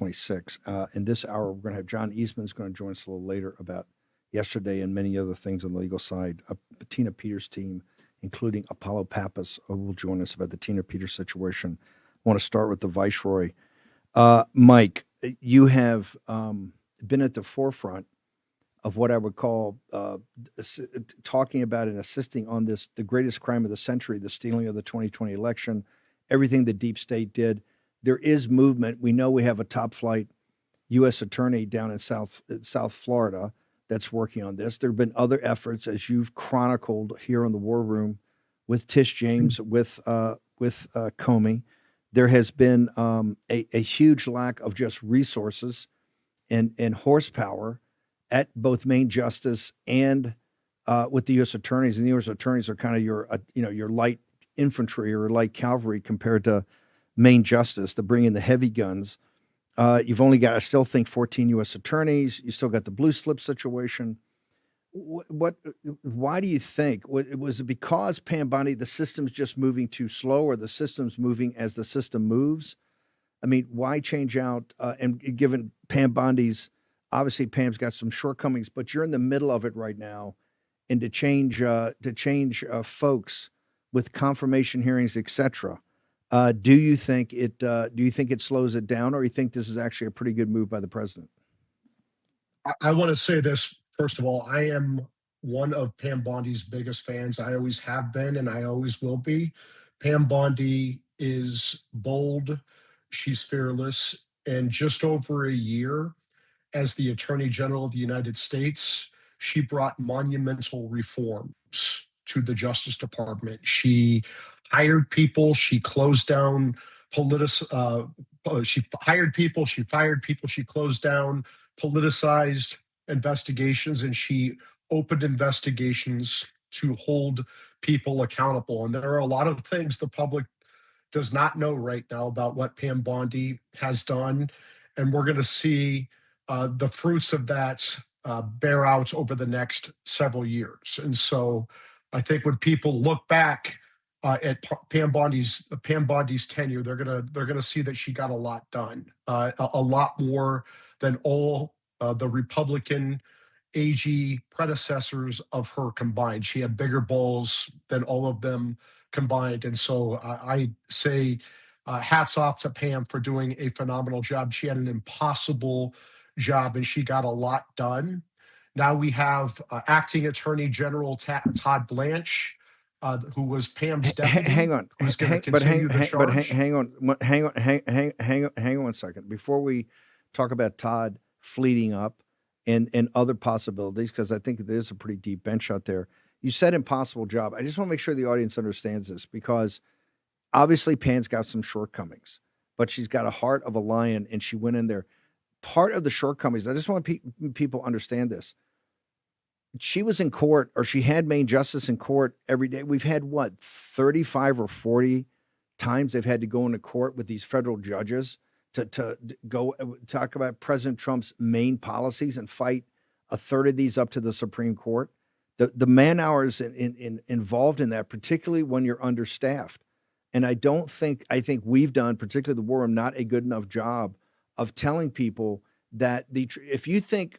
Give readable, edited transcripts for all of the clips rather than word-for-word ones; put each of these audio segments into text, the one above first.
26. In this hour, we're going to have John Eastman's going to join us a little later about yesterday and many other things on the legal side. Tina Peters' team, including Apollo Pappas, will join us about the Tina Peters situation. I want to start with the Viceroy. Mike, you have been at the forefront of what I would call talking about and assisting on this, the greatest crime of the century, the stealing of the 2020 election, everything the deep state did. There is movement. We know we have a top flight U.S. attorney down in South Florida that's working on this. There have been other efforts, as you've chronicled here on the War Room, with Tish James, with Comey. There has been a huge lack of just resources and horsepower at both Main Justice and with the U.S. attorneys. And the U.S. attorneys are kind of your light infantry or light cavalry compared to Main Justice to bring in the heavy guns. You've only got, I still think, 14 U.S. attorneys. You still got the blue slip situation. Why do you think? Was it because Pam Bondi, the system's just moving too slow, or the system's moving as the system moves? I mean, why change out? And given Pam Bondi's, obviously Pam's got some shortcomings, but you're in the middle of it right now, and to change folks with confirmation hearings, etc. Do you think it slows it down, or you think this is actually a pretty good move by the president? I want to say this. First of all, I am one of Pam Bondi's biggest fans. I always have been, and I always will be. Pam Bondi is bold. She's fearless. And just over a year as the Attorney General of the United States, she brought monumental reforms to the Justice Department. She hired people. She closed down she hired people. She fired people. She closed down politicized investigations, and she opened investigations to hold people accountable. And there are a lot of things the public does not know right now about what Pam Bondi has done. And we're going to see the fruits of that bear out over the next several years. And so I think when people look back at Pam Bondi's tenure, they're gonna see that she got a lot done, a lot more than all the Republican AG predecessors of her combined. She had bigger balls than all of them combined. And so I say hats off to Pam for doing a phenomenal job. She had an impossible job, and she got a lot done. Now we have Acting Attorney General Todd Blanche, who was Pam's deputy. Hang on, who's going to continue the charge. Hang on a second before we talk about Todd fleeting up and other possibilities, because I think there's a pretty deep bench out there. You said impossible job. I just want to make sure the audience understands this, because obviously Pam's got some shortcomings, but she's got a heart of a lion, and she went in there. Part of the shortcomings, I just want people understand this. She was in court, or she had Main Justice in court every day. We've had 35 or 40 times they've had to go into court with these federal judges to go talk about President Trump's main policies and fight a third of these up to the Supreme Court. The man hours involved in that, particularly when you're understaffed. And I think we've done, particularly the War Room, not a good enough job of telling people that if you think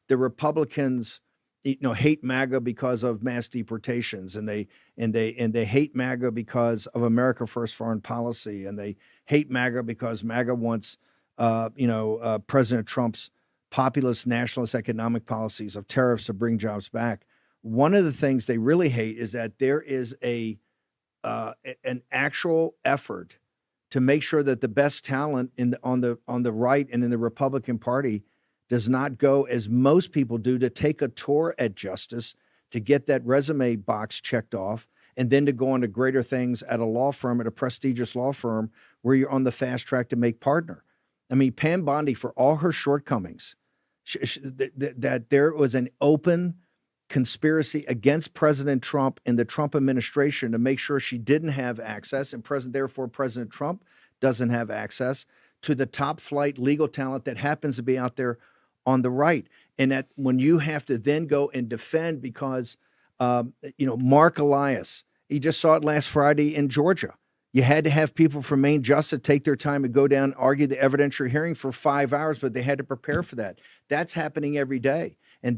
the Republicans, hate MAGA because of mass deportations, and they hate MAGA because of America First foreign policy, and they hate MAGA because MAGA wants, President Trump's populist nationalist economic policies of tariffs to bring jobs back. One of the things they really hate is that there is an actual effort to make sure that the best talent on the right and in the Republican Party does not go, as most people do, to take a tour at Justice, to get that resume box checked off, and then to go on to greater things at a law firm, at a prestigious law firm, where you're on the fast track to make partner. I mean, Pam Bondi, for all her shortcomings, that there was an open conspiracy against President Trump and the Trump administration to make sure she didn't have access, and therefore President Trump doesn't have access to the top flight legal talent that happens to be out there on the right. And that when you have to then go and defend, because Mark Elias, he just saw it last Friday in Georgia. You had to have people from Maine Justice take their time and go down and argue the evidentiary hearing for 5 hours, but they had to prepare for that. That's happening every day. And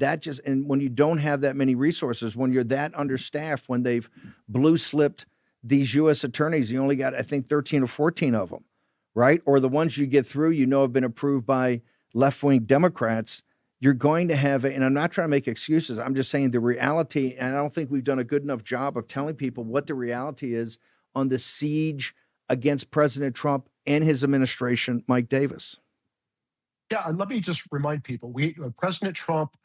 when you don't have that many resources, when you're that understaffed, when they've blue slipped these U.S. attorneys, you only got, I think, 13 or 14 of them, right? Or the ones you get through, have been approved by left-wing Democrats. You're going to have and I'm not trying to make excuses. I'm just saying the reality, and I don't think we've done a good enough job of telling people what the reality is on the siege against President Trump and his administration, Mike Davis. Yeah, and let me just remind people, President Trump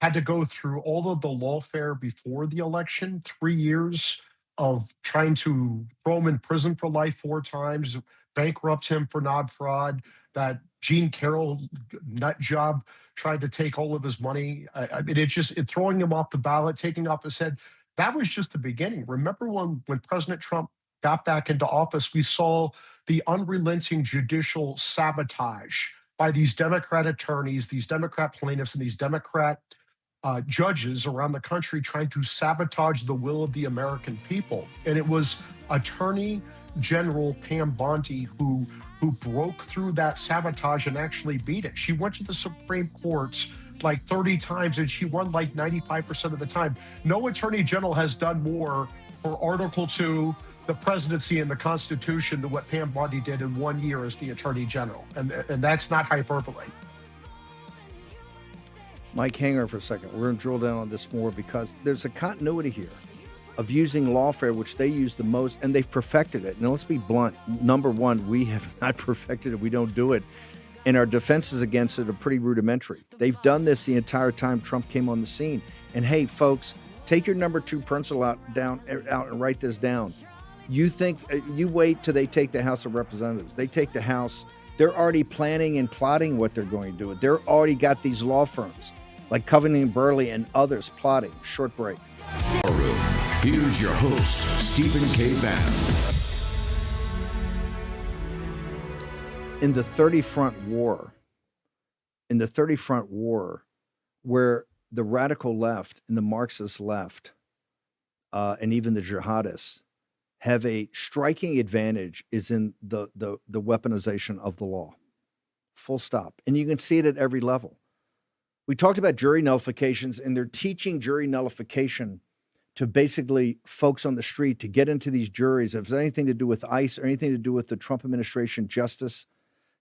had to go through all of the lawfare before the election, 3 years of trying to throw him in prison for life 4 times, bankrupt him for not fraud, that Gene Carroll nut job tried to take all of his money. I mean, it throwing him off the ballot, taking off his head. That was just the beginning. Remember when President Trump got back into office, we saw the unrelenting judicial sabotage by these Democrat attorneys, these Democrat plaintiffs, and these Democrat judges around the country trying to sabotage the will of the American people. And it was Attorney General Pam Bondi who broke through that sabotage and actually beat it. She went to the Supreme Court like 30 times and she won like 95% of the time. No attorney general has done more for Article 2, the presidency, and the Constitution than what Pam Bondi did in 1 year as the attorney general. And that's not hyperbole. Mike, hang on for a second. We're going to drill down on this more because there's a continuity here of using lawfare, which they use the most, and they've perfected it. Now, let's be blunt. Number one, we have not perfected it. We don't do it. And our defenses against it are pretty rudimentary. They've done this the entire time Trump came on the scene. And hey, folks, take your number 2 pencil out and write this down. You wait till they take the House of Representatives. They take the House. They're already planning and plotting what they're going to do. They're already got these law firms like Kavanaugh and Burley and others plotting. Short break. Here's your host, Stephen K. Bannon. In the 30 Front War, where the radical left and the Marxist left, and even the jihadists have a striking advantage is in the weaponization of the law. Full stop. And you can see it at every level. We talked about jury nullifications, and they're teaching jury nullification to basically folks on the street to get into these juries. If it's anything to do with ICE or anything to do with the Trump administration justice,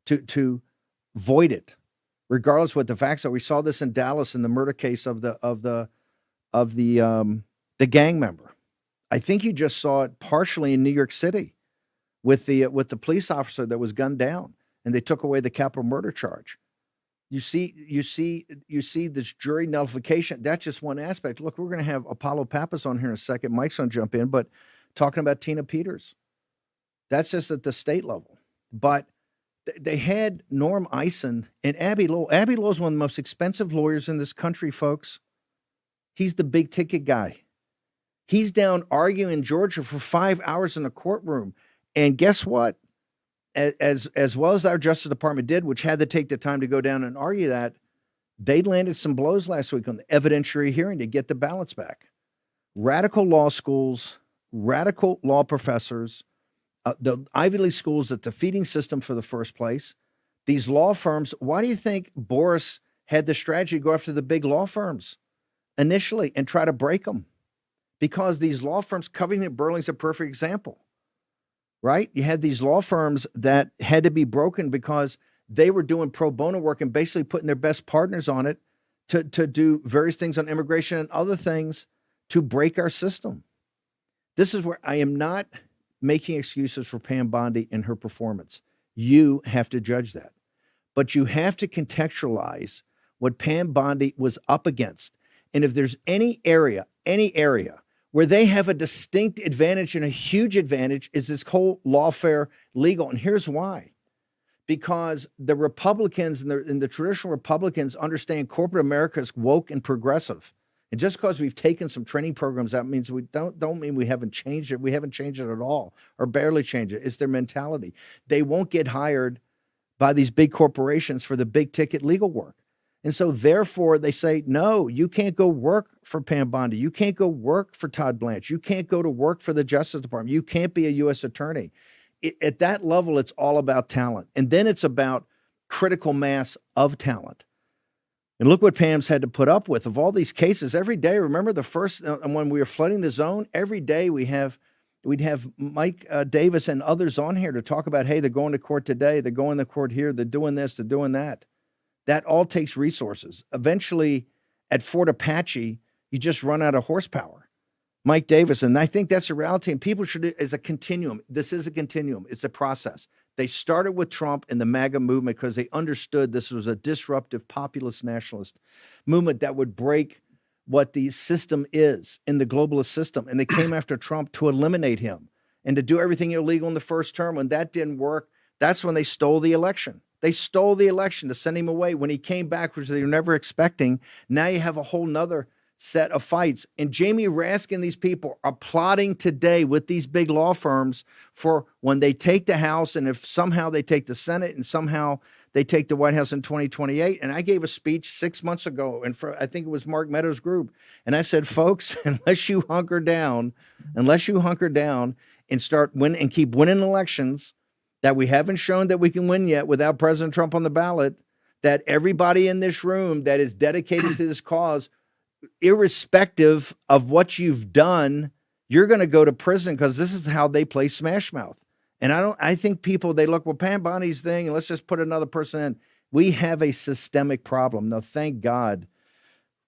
to void it, regardless of what the facts are. We saw this in Dallas in the murder case of the gang member. I think you just saw it partially in New York City with the police officer that was gunned down, and they took away the capital murder charge. You see this jury nullification. That's just one aspect. Look, we're going to have Apollo Pappas on here in a second. Mike's going to jump in, but talking about Tina Peters, that's just at the state level. But they had Norm Eisen and Abby Lowell. Abby Lowell is one of the most expensive lawyers in this country, folks. He's the big ticket guy. He's down arguing in Georgia for 5 hours in a courtroom. And guess what? As well as our Justice Department did, which had to take the time to go down and argue that, they landed some blows last week on the evidentiary hearing to get the balance back. Radical law schools, radical law professors, the Ivy League schools at the feeding system for the first place, these law firms. Why do you think Boris had the strategy to go after the big law firms initially and try to break them? Because these law firms, Covington and Burling's a perfect example, right? You had these law firms that had to be broken because they were doing pro bono work and basically putting their best partners on it to do various things on immigration and other things to break our system. This is where I am not making excuses for Pam Bondi and her performance. You have to judge that. But you have to contextualize what Pam Bondi was up against. And if there's any area where they have a distinct advantage and a huge advantage, is this whole lawfare legal. And here's why. Because the Republicans and the traditional Republicans understand corporate America is woke and progressive. And just because we've taken some training programs, that means we don't mean we haven't changed it. We haven't changed it at all, or barely changed it. It's their mentality. They won't get hired by these big corporations for the big ticket legal work. And so therefore they say, no, you can't go work for Pam Bondi. You can't go work for Todd Blanche. You can't go to work for the Justice Department. You can't be a U.S. attorney. At that level, it's all about talent. And then it's about critical mass of talent. And look what Pam's had to put up with of all these cases every day. Remember the first, when we were flooding the zone, every day we'd have Mike Davis and others on here to talk about, hey, they're going to court today. They're going to court here. They're doing this. They're doing that. That all takes resources. Eventually, at Fort Apache, you just run out of horsepower. Mike Davis, and I think that's a reality, and people should, as a continuum. This is a continuum. It's a process. They started with Trump and the MAGA movement because they understood this was a disruptive populist nationalist movement that would break what the system is in the globalist system. And they came after Trump to eliminate him and to do everything illegal in the first term. When that didn't work, that's when they stole the election. They stole the election to send him away. When he came back, which they were never expecting, now you have a whole nother set of fights. And Jamie Raskin and these people are plotting today with these big law firms for when they take the House, and if somehow they take the Senate, and somehow they take the White House in 2028. And I gave a speech 6 months ago, and I think it was Mark Meadows' group. And I said, folks, unless you hunker down and start win and keep winning elections that we haven't shown that we can win yet without President Trump on the ballot, that everybody in this room that is dedicated to this cause, irrespective of what you've done, you're going to go to prison, because this is how they play Smash Mouth. And I think people, they look, well, Pam Bondi's thing, and let's just put another person in. We have a systemic problem. Now, thank God,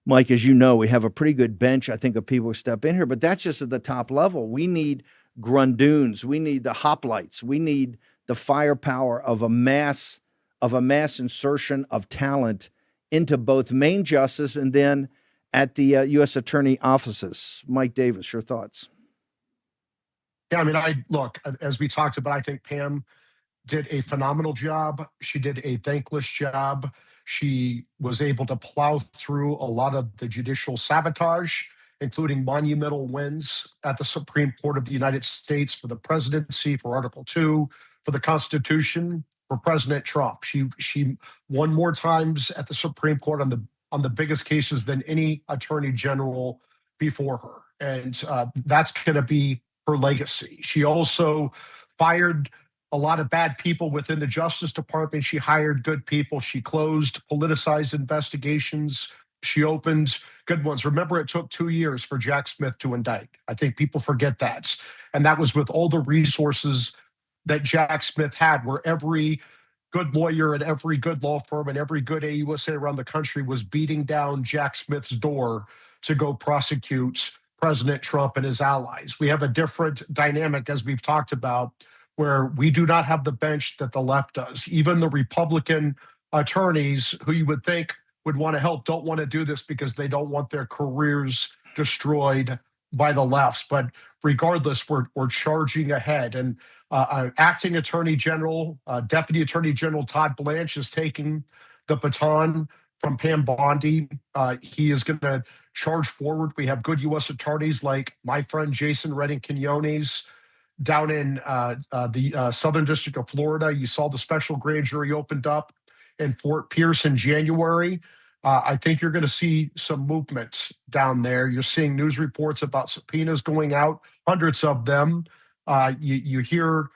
Mike, as you know, we have a pretty good bench, I think, of people who step in here, but that's just at the top level. We need Grundoons. We need the hoplites. We need the firepower of a mass insertion of talent into both main justice and then at the U.S. attorney offices. Mike Davis, your thoughts? Yeah, I mean, look, as we talked about, I think Pam did a phenomenal job. She did a thankless job. She was able to plow through a lot of the judicial sabotage, including monumental wins at the Supreme Court of the United States for the presidency, for Article 2, for the Constitution, for President Trump. She won more times at the Supreme Court on the biggest cases than any attorney general before her. And that's going to be her legacy. She also fired a lot of bad people within the Justice Department. She hired good people. She closed politicized investigations. She opened good ones. Remember, it took 2 years for Jack Smith to indict. I think people forget that. And that was with all the resources that Jack Smith had, where every good lawyer and every good law firm and every good AUSA around the country was beating down Jack Smith's door to go prosecute President Trump and his allies. We have a different dynamic, as we've talked about, where we do not have the bench that the left does. Even the Republican attorneys who you would think would want to help don't want to do this because they don't want their careers destroyed by the lefts. But regardless, we're charging ahead. And acting Attorney General, Deputy Attorney General Todd Blanche is taking the baton from Pam Bondi. He is going to charge forward. We have good U.S. attorneys like my friend Jason Redding-Quinones down in the Southern District of Florida. You saw the special grand jury opened up in Fort Pierce in January. I think you're going to see some movement down there. You're seeing news reports about subpoenas going out, hundreds of them. You hear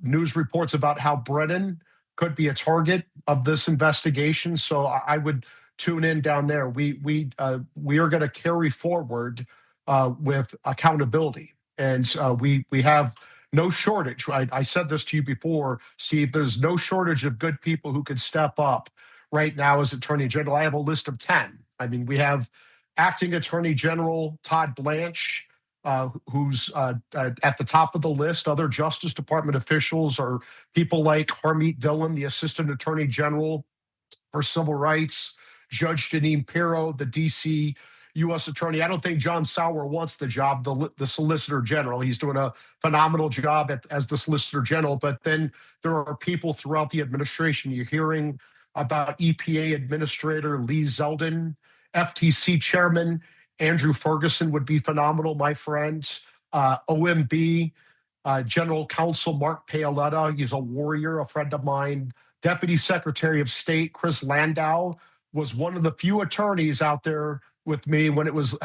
news reports about how Brennan could be a target of this investigation. So I would tune in down there. We are going to carry forward with accountability, and we have no shortage. I said this to you before, Steve. There's no shortage of good people who could step up right now as Attorney General. I have a list of 10. I mean, we have Acting Attorney General Todd Blanche, who's at the top of the list. Other Justice Department officials are people like Harmeet Dillon, the Assistant Attorney General for Civil Rights, Judge Janine Pirro, the D.C. U.S. Attorney. I don't think John Sauer wants the job, the Solicitor General. He's doing a phenomenal job as the Solicitor General. But then there are people throughout the administration. You're hearing about EPA Administrator Lee Zeldin, FTC Chairman Andrew Ferguson would be phenomenal, my friend. OMB General Counsel Mark Paoletta, he's a warrior, a friend of mine. Deputy Secretary of State Chris Landau, was one of the few attorneys out there with me when it was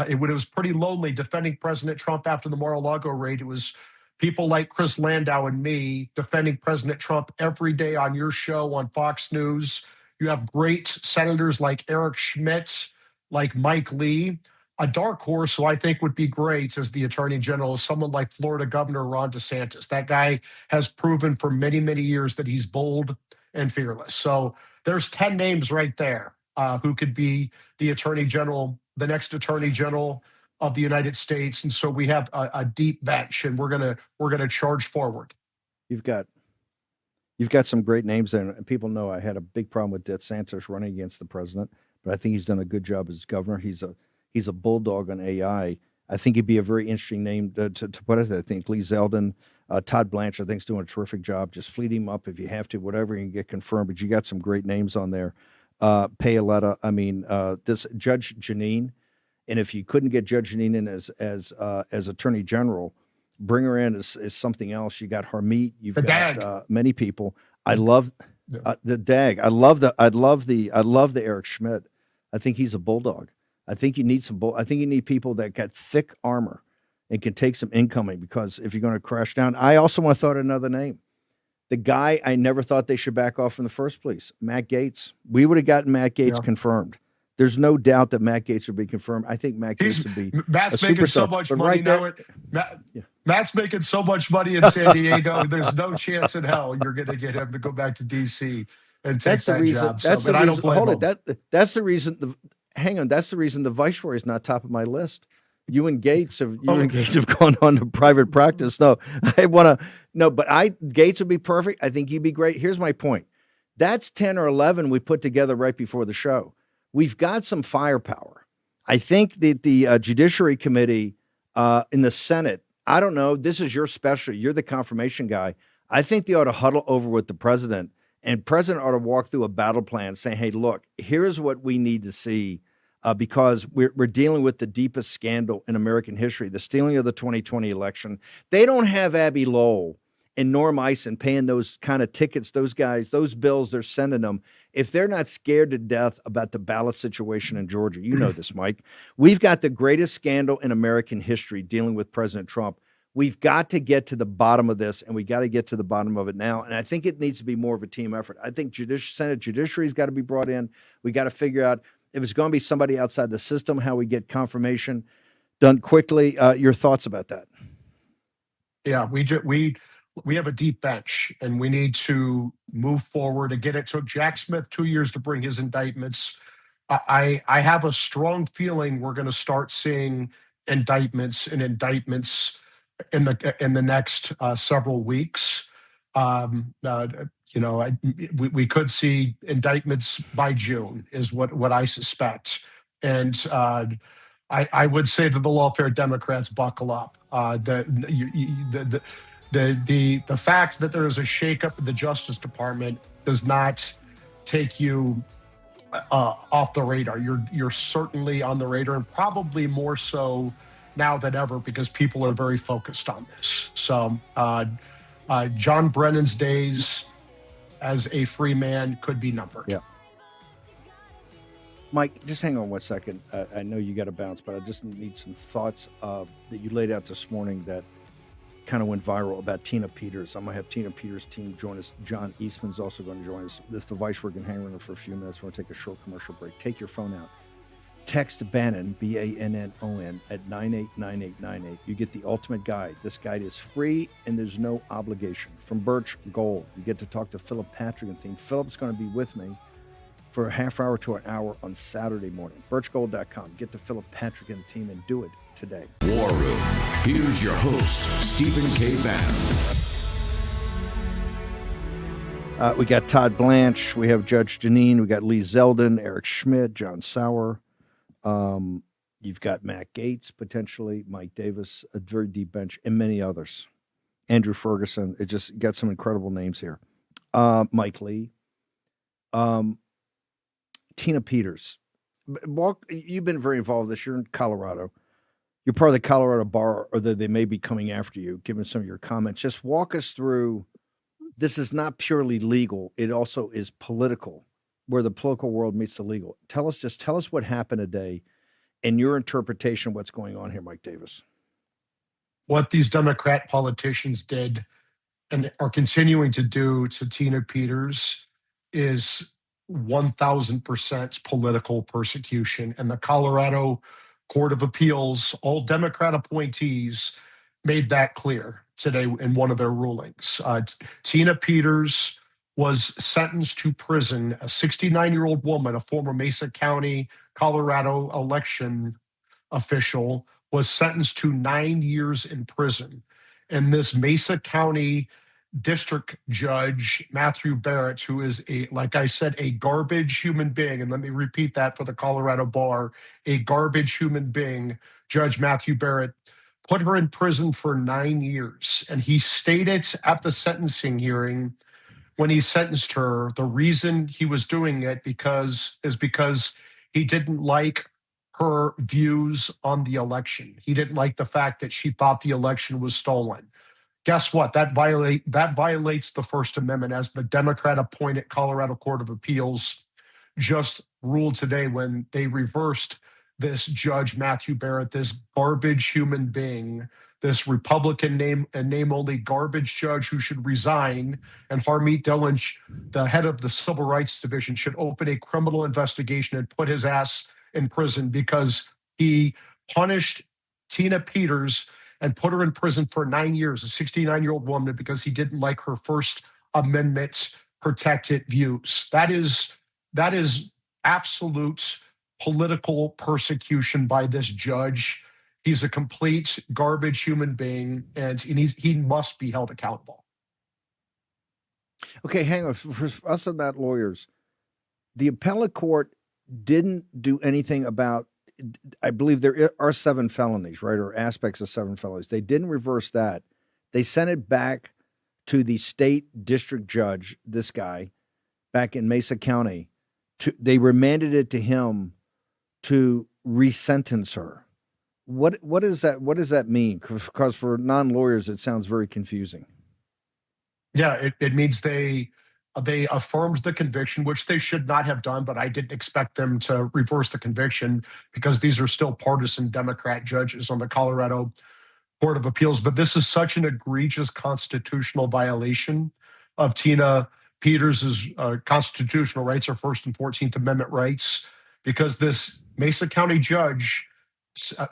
pretty lonely defending President Trump after the Mar-a-Lago raid. It was people like Chris Landau and me defending President Trump every day on your show on Fox News. You have great senators like Eric Schmidt, like Mike Lee. A dark horse who I think would be great as the attorney general is someone like Florida Governor Ron DeSantis. That guy has proven for many, many years that he's bold and fearless. So there's 10 names right there who could be the attorney general, the next attorney general of the United States. And so we have a deep bench, and we're gonna charge forward. You've got some great names there, and people know I had a big problem with DeSantis running against the president, but I think he's done a good job as governor. He's a bulldog on AI. I think he'd be a very interesting name to put it. I think Lee Zeldin, Todd Blanchard, I think is doing a terrific job. Just fleet him up if you have to, whatever, you can get confirmed. But you got some great names on there. Paoletta, this Judge Janine, and if you couldn't get Judge Janine in as Attorney General, bring her in as something else. You got Harmeet, you've got many people. I love the DAG. I love the Eric Schmidt. I think he's a bulldog. I think you need I think you need people that got thick armor and can take some incoming, because if you're going to crash down, I also want to throw out another name. The guy I never thought they should back off in the first place, Matt Gaetz. We would have gotten Matt Gaetz confirmed. There's no doubt that Matt Gaetz would be confirmed. I think Matt Gaetz would be Matt's a making superstar. so much money now. Matt's making so much money in San Diego. There's no chance in hell you're going to get him to go back to D.C. and take that job. That's the reason. Hold it. That's the reason. Hang on. That's the reason the viceroy is not top of my list. You and Gaetz have gone on to private practice. No, but Gaetz would be perfect. I think you'd be great. Here's my point. That's 10 or 11 we put together right before the show. We've got some firepower. I think that the Judiciary Committee in the Senate, I don't know, this is your specialty. You're the confirmation guy. I think they ought to huddle over with the president, and president ought to walk through a battle plan saying, hey, look, here's what we need to see because we're dealing with the deepest scandal in American history, the stealing of the 2020 election. They don't have Abby Lowell and Norm Eisen paying those kind of tickets, those guys, those bills they're sending them, if they're not scared to death about the ballot situation in Georgia. You know this, Mike. We've got the greatest scandal in American history dealing with President Trump. We've got to get to the bottom of this, and we got to get to the bottom of it now. And I think it needs to be more of a team effort. I think Senate Judiciary's got to be brought in. We got to figure out if it's going to be somebody outside the system, how we get confirmation done quickly. Your thoughts about that? Yeah, we have a deep bench, and we need to move forward. Again, it took Jack Smith 2 years to bring his indictments. I have a strong feeling we're going to start seeing indictments in the next several weeks. We could see indictments by June, is what I suspect. And I would say to the lawfare Democrats, buckle up. The fact that there is a shakeup in the Justice Department does not take you off the radar. You're certainly on the radar, and probably more so now than ever, because people are very focused on this. So John Brennan's days as a free man could be numbered. Yeah. Mike, just hang on 1 second. I know you got to bounce, but I just need some thoughts that you laid out this morning that kind of went viral about Tina Peters. I'm going to have Tina Peters' team join us. John Eastman's also going to join us. If the vice, we're going to hang around for a few minutes. We're going to take a short commercial break. Take your phone out. Text Bannon, Bannon, at 989898. You get the ultimate guide. This guide is free, and there's no obligation. From Birch Gold, you get to talk to Philip Patrick and team. Philip's going to be with me for a half hour to an hour on Saturday morning. Birchgold.com. Get to Philip Patrick and team and do it today. War Room. Here's your host, Stephen K. Bannon. We got Todd Blanche. We have Judge Janine. We got Lee Zeldin, Eric Schmidt, John Sauer. You've got Matt Gaetz, potentially, Mike Davis, a very deep bench, and many others. Andrew Ferguson. It just got some incredible names here. Mike Lee. Tina Peters. You've been very involved with this. You're in Colorado. You're part of the Colorado bar, or that they may be coming after you, given some of your comments. Just walk us through. This is not purely legal. It also is political. where the political world meets the legal. Tell us what happened today and your interpretation of what's going on here, Mike Davis. What these Democrat politicians did and are continuing to do to Tina Peters is 1000% political persecution. And the Colorado Court of Appeals, all Democrat appointees, made that clear today in one of their rulings. Tina Peters was sentenced to prison, a 69-year-old woman, a former Mesa County, Colorado election official, was sentenced to 9 years in prison. And this Mesa County district judge, Matthew Barrett, who is like I said, a garbage human being, and let me repeat that for the Colorado bar, a garbage human being, Judge Matthew Barrett, put her in prison for 9 years. And he stated at the sentencing hearing, when he sentenced her, the reason he was doing it is because he didn't like her views on the election. He didn't like the fact that she thought the election was stolen. Guess what? That violates the First Amendment, as the Democrat-appointed Colorado Court of Appeals just ruled today when they reversed this Judge Matthew Barrett, this garbage human being, this Republican name-only garbage judge who should resign, and Harmeet Dillon, the head of the Civil Rights Division, should open a criminal investigation and put his ass in prison because he punished Tina Peters and put her in prison for 9 years, a 69-year-old woman, because he didn't like her First Amendment protected views. That is absolute political persecution by this judge. He's a complete garbage human being, and he must be held accountable. Okay, hang on. For us and not lawyers, the appellate court didn't do anything about, I believe there are 7 felonies, right, or aspects of 7 felonies. They didn't reverse that. They sent it back to the state district judge, this guy, back in Mesa County. They remanded it to him to resentence her. What is that? What does that mean? Because for non-lawyers, it sounds very confusing. Yeah, it means they affirmed the conviction, which they should not have done, but I didn't expect them to reverse the conviction because these are still partisan Democrat judges on the Colorado Court of Appeals. But this is such an egregious constitutional violation of Tina Peters' constitutional rights, her First and 14th Amendment rights, because this Mesa County judge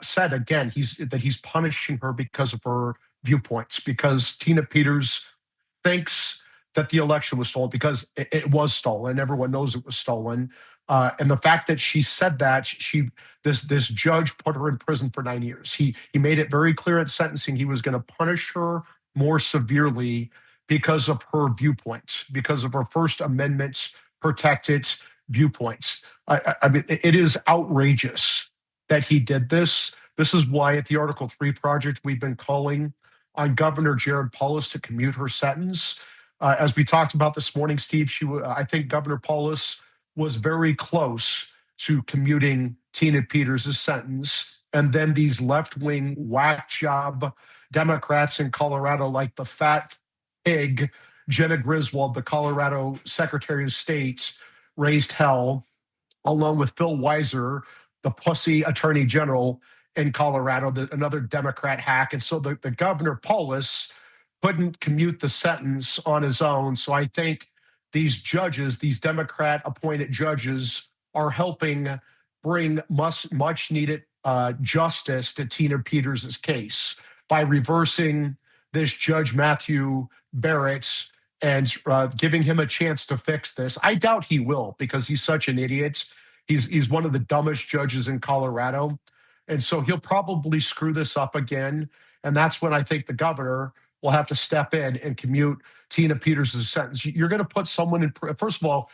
said again that he's punishing her because of her viewpoints, because Tina Peters thinks that the election was stolen, because it was stolen. Everyone knows it was stolen. And the fact that she said that, this judge put her in prison for 9 years. He made it very clear at sentencing he was going to punish her more severely because of her viewpoints, because of her First Amendment protected viewpoints. I mean, it is outrageous that he did this. This is why at the Article 3 Project, we've been calling on Governor Jared Polis to commute her sentence. As we talked about this morning, Steve, I think Governor Polis was very close to commuting Tina Peters' sentence. And then these left-wing whack job Democrats in Colorado, like the fat pig, Jenna Griswold, the Colorado Secretary of State, raised hell, along with Phil Weiser, the pussy Attorney General in Colorado, another Democrat hack. And so the Governor Polis couldn't commute the sentence on his own. So I think these judges, these Democrat appointed judges, are helping bring much needed justice to Tina Peters' case by reversing this Judge Matthew Barrett and giving him a chance to fix this. I doubt he will, because he's such an idiot. He's one of the dumbest judges in Colorado. And so he'll probably screw this up again. And that's when I think the governor will have to step in and commute Tina Peters' sentence. You're going to put someone in, first of all,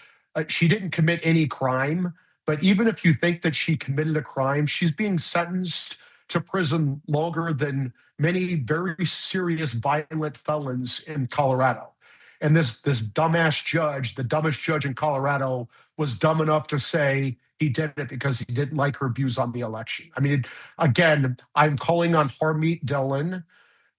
she didn't commit any crime, but even if you think that she committed a crime, she's being sentenced to prison longer than many very serious violent felons in Colorado. And this dumbass judge, the dumbest judge in Colorado, was dumb enough to say he did it because he didn't like her views on the election. I mean, again, I'm calling on Harmeet Dillon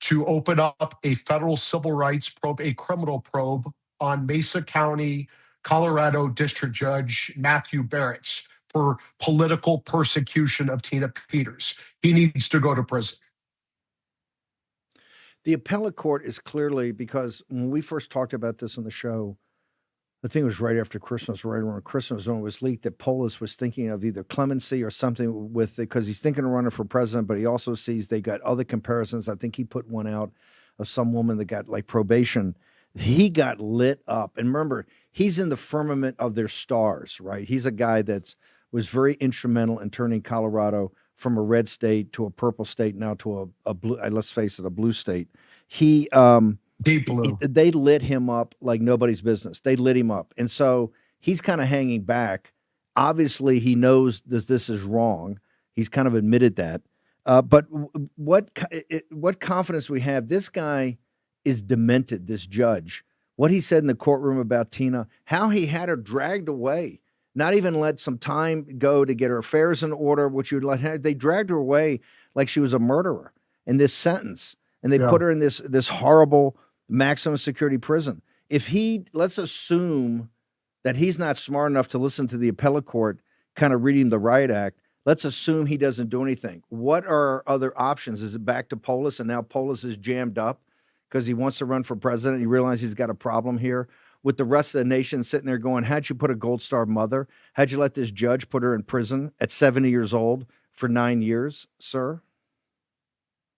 to open up a federal civil rights probe, a criminal probe on Mesa County Colorado District Judge Matthew Barrett for political persecution of Tina Peters. He needs to go to prison. The appellate court is clearly, because when we first talked about this on the show, I think it was right after Christmas, right around Christmas, when it was leaked that Polis was thinking of either clemency or something with it, because he's thinking of running for president, but he also sees they got other comparisons. I think he put one out of some woman that got like probation. He got lit up. And remember, he's in the firmament of their stars, right? He's a guy that was very instrumental in turning Colorado from a red state to a purple state, now to a blue, let's face it, a blue state. He, Deep blue. they lit him up like nobody's business. They lit him up. And so he's kind of hanging back. Obviously, he knows this is wrong. He's kind of admitted that. But what confidence we have, this guy is demented, this judge. What he said in the courtroom about Tina, how he had her dragged away, not even let some time go to get her affairs in order, which you would let her. They dragged her away like she was a murderer in this sentence. And they put her in this horrible maximum security prison. If let's assume that he's not smart enough to listen to the appellate court kind of reading the riot act. Let's assume he doesn't do anything. What are other options? Is it back to Polis, and now Polis is jammed up because he wants to run for president? He realizes he's got a problem here with the rest of the nation sitting there going, how'd you put a Gold Star mother? How'd you let this judge put her in prison at 70 years old for 9 years, sir?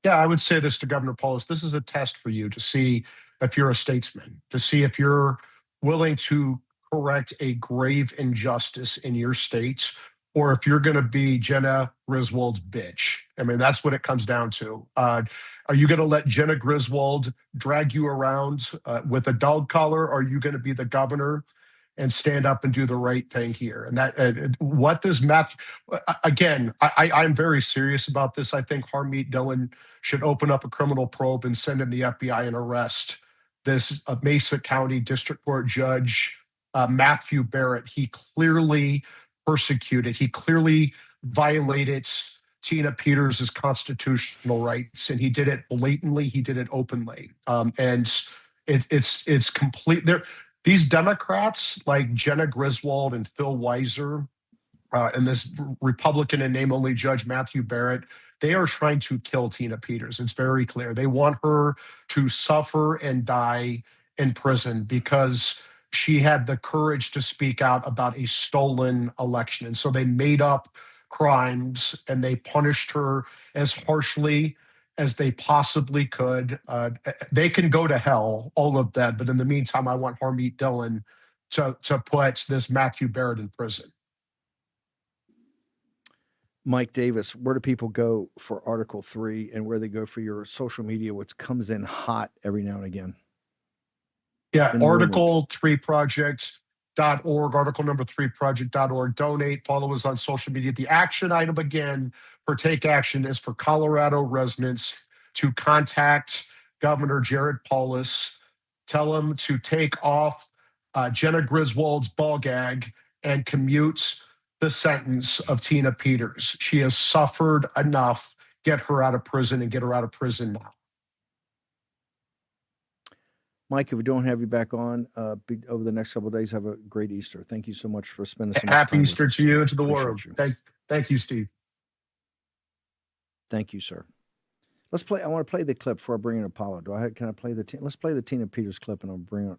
Yeah, I would say this to Governor Polis. This is a test for you to see if you're a statesman, to see if you're willing to correct a grave injustice in your state, or if you're going to be Jenna Griswold's bitch. I mean, that's what it comes down to. Are you going to let Jenna Griswold drag you around with a dog collar? Or are you going to be the governor and stand up and do the right thing here? And that, what does Matthew, again, I'm very serious about this. I think Harmeet Dillon should open up a criminal probe and send in the FBI and arrest this Mesa County District Court Judge, Matthew Barrett. He clearly persecuted, he clearly violated Tina Peters' constitutional rights, and he did it blatantly, he did it openly. And it's complete. These Democrats like Jenna Griswold and Phil Weiser and this Republican and name-only Judge Matthew Barrett, they are trying to kill Tina Peters. It's very clear. They want her to suffer and die in prison because she had the courage to speak out about a stolen election. And so they made up crimes and they punished her as harshly as they possibly could. They can go to hell, all of that. But in the meantime, I want Harmeet Dillon to put this Matthew Barrett in prison. Mike Davis, where do people go for Article 3 and where they go for your social media, which comes in hot every now and again? Yeah, Article3project.org, article number 3project.org. Donate, follow us on social media. The action item again for Take Action is for Colorado residents to contact Governor Jared Polis, tell him to take off Jenna Griswold's ball gag and commute the sentence of Tina Peters. She has suffered enough. Get her out of prison and get her out of prison now. Mike, if we don't have you back on over the next couple of days, have a great Easter. Thank you so much for spending some Happy time Easter with us. to you and to the Appreciate world. you. Thank you, Steve. Thank you, sir. Let's play. I want to play the clip before I bring in Apollo. Can I play let's play the Tina Peters clip and I'll bring